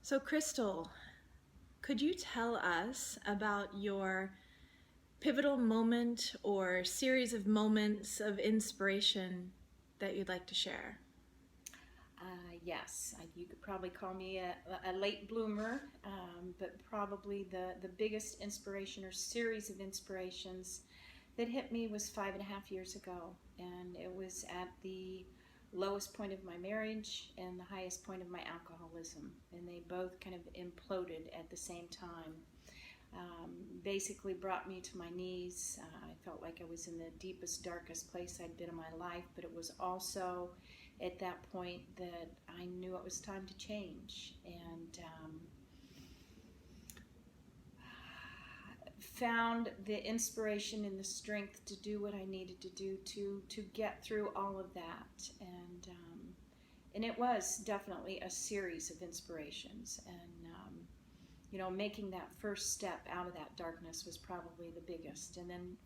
So, Crystal, could you tell us about your pivotal moment or series of moments of inspiration that you'd like to share? Yes, you could probably call me a late bloomer, but probably the biggest inspiration or series of inspirations that hit me was 5.5 years ago. And it was at the lowest point of my marriage and the highest point of my alcoholism. And they both kind of imploded at the same time. Basically brought me to my knees. I felt like I was in the deepest, darkest place I'd been in my life, but it was also at that point that I knew it was time to change, and found the inspiration and the strength to do what I needed to do to get through all of that. And it was definitely a series of inspirations, and making that first step out of that darkness was probably the biggest. And then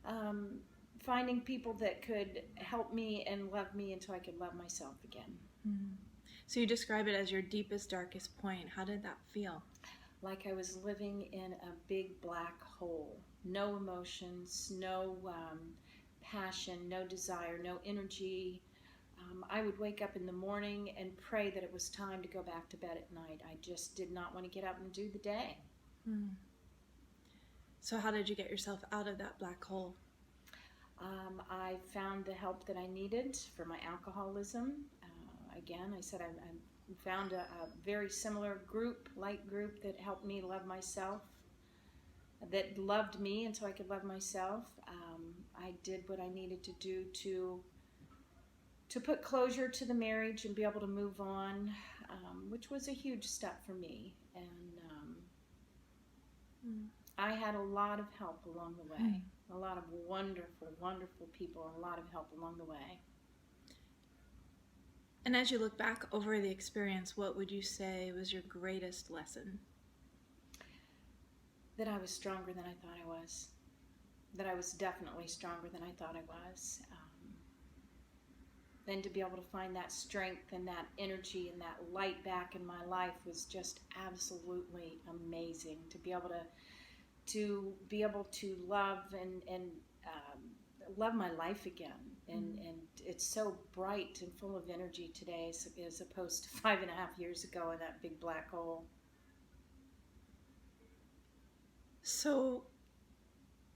um, finding people that could help me and love me until I could love myself again. Mm. So, you describe it as your deepest, darkest point. How did that feel? Like I was living in a big black hole. No emotions, no passion, no desire, no energy. I would wake up in the morning and pray that it was time to go back to bed at night. I just did not want to get up and do the day. Mm. So, how did you get yourself out of that black hole? I found the help that I needed for my alcoholism. Again, I said I found a very similar group, light group, that helped me love myself, that loved me until I could love myself. I did what I needed to do to put closure to the marriage and be able to move on, which was a huge step for me. And Mm. I had a lot of help along the way, Mm. a lot of wonderful, wonderful people, and a lot of help along the way. And as you look back over the experience, what would you say was your greatest lesson? That I was stronger than I thought I was. That I was definitely stronger than I thought I was. Then to be able to find that strength and that energy and that light back in my life was just absolutely amazing. To be able to love and love my life again. And it's so bright and full of energy today as opposed to 5.5 years ago in that big black hole. So,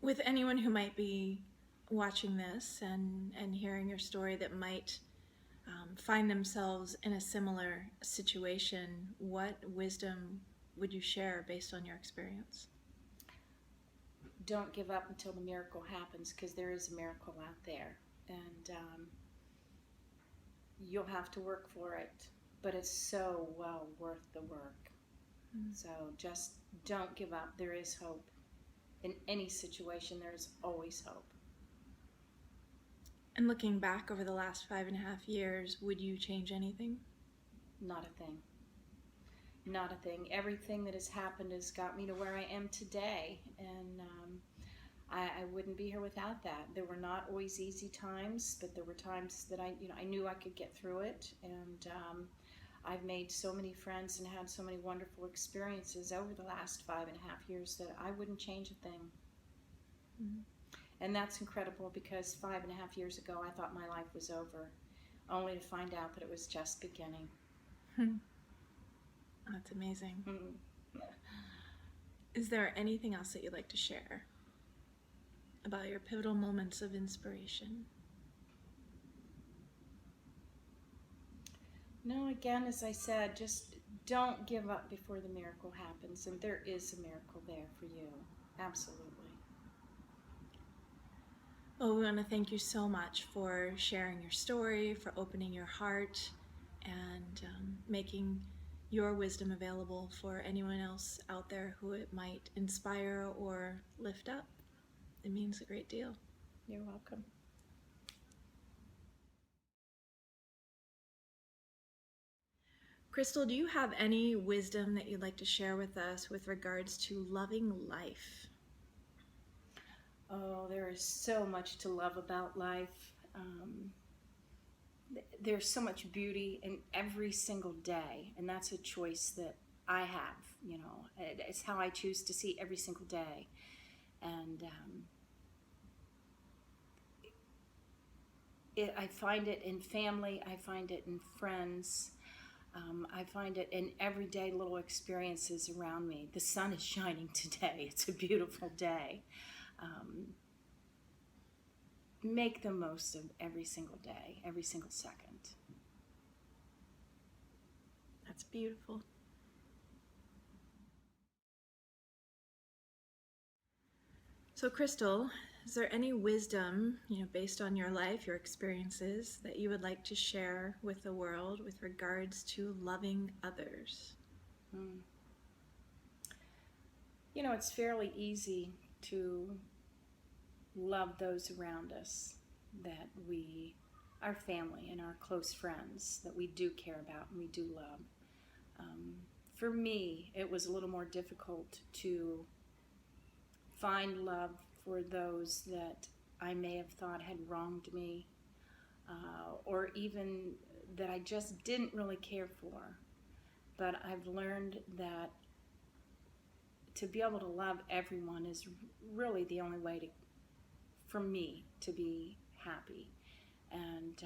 with anyone who might be watching this and hearing your story that might find themselves in a similar situation, what wisdom would you share based on your experience? Don't give up until the miracle happens, because there is a miracle out there. And you'll have to work for it, but it's so well worth the work. So just don't give up. There is hope. In any situation, there's always hope. And looking back over the last 5.5 years, would you change anything? Not a thing. Not a thing. Everything that has happened has got me to where I am today, and I wouldn't be here without that. There were not always easy times, but there were times that I knew I could get through it, and I've made so many friends and had so many wonderful experiences over the last 5.5 years that I wouldn't change a thing. Mm-hmm. And that's incredible, because 5.5 years ago I thought my life was over, only to find out that it was just beginning. That's amazing. Mm-hmm. Is there anything else that you'd like to share about your pivotal moments of inspiration? No, again, as I said, just don't give up before the miracle happens, and there is a miracle there for you. Absolutely. Well, we want to thank you so much for sharing your story, for opening your heart, and making your wisdom available for anyone else out there who it might inspire or lift up. It means a great deal. You're welcome. Crystal, do you have any wisdom that you'd like to share with us with regards to loving life? Oh, there is so much to love about life. there's so much beauty in every single day, and that's a choice that I have. It's how I choose to see every single day. And I find it in family, I find it in friends, I find it in everyday little experiences around me. The sun is shining today. It's a beautiful day. Um, make the most of every single day, every single second. That's beautiful. So, Crystal, is there any wisdom, based on your life, your experiences, that you would like to share with the world with regards to loving others? Mm. It's fairly easy to love those around us that our family and our close friends that we do care about and we do love. For me, it was a little more difficult to find love for those that I may have thought had wronged me, or even that I just didn't really care for. But I've learned that to be able to love everyone is really the only way for me to be happy. And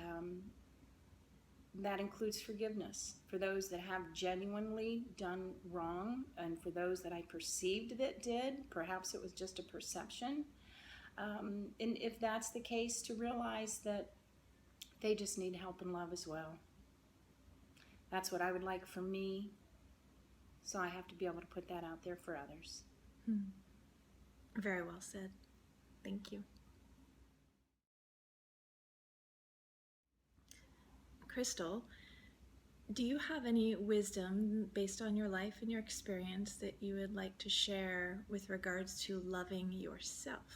that includes forgiveness for those that have genuinely done wrong, and for those that I perceived that did. Perhaps it was just a perception. And if that's the case, to realize that they just need help and love as well. That's what I would like for me. So I have to be able to put that out there for others. Very well said. Thank you. Crystal, do you have any wisdom based on your life and your experience that you would like to share with regards to loving yourself?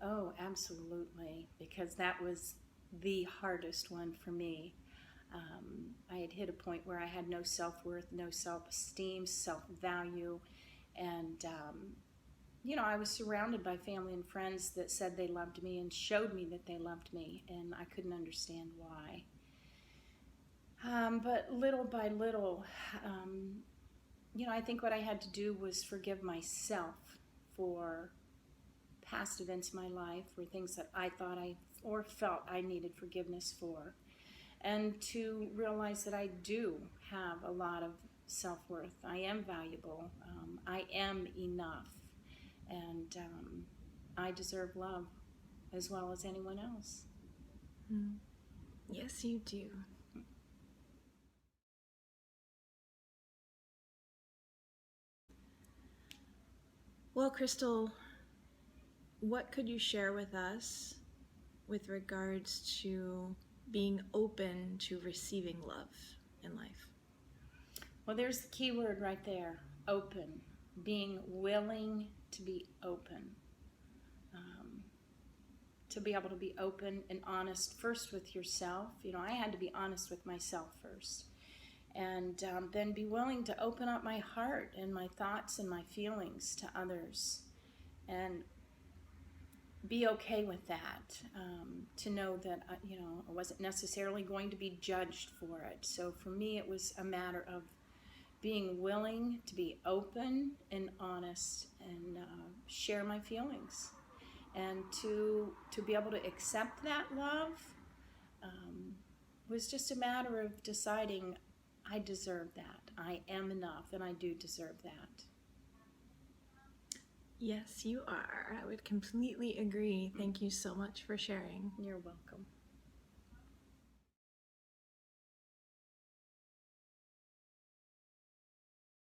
Oh, absolutely, because that was the hardest one for me. I had hit a point where I had no self-worth, no self-esteem, self-value, and I was surrounded by family and friends that said they loved me and showed me that they loved me, and I couldn't understand why. But little by little, I think what I had to do was forgive myself for past events in my life, or things that I thought or felt I needed forgiveness for, and to realize that I do have a lot of self-worth. I am valuable. I am enough. And I deserve love as well as anyone else. Yes, you do. Well, Crystal, what could you share with us with regards to being open to receiving love in life? Well, there's the key word right there, open. Being willing to be open. To be able to be open and honest first with yourself. I had to be honest with myself first. And then be willing to open up my heart and my thoughts and my feelings to others. And be okay with that. To know that, I wasn't necessarily going to be judged for it. So for me, it was a matter of being willing to be open and honest and share my feelings. And to be able to accept that love was just a matter of deciding I deserve that. I am enough, and I do deserve that. Yes, you are. I would completely agree. Thank you so much for sharing. You're welcome.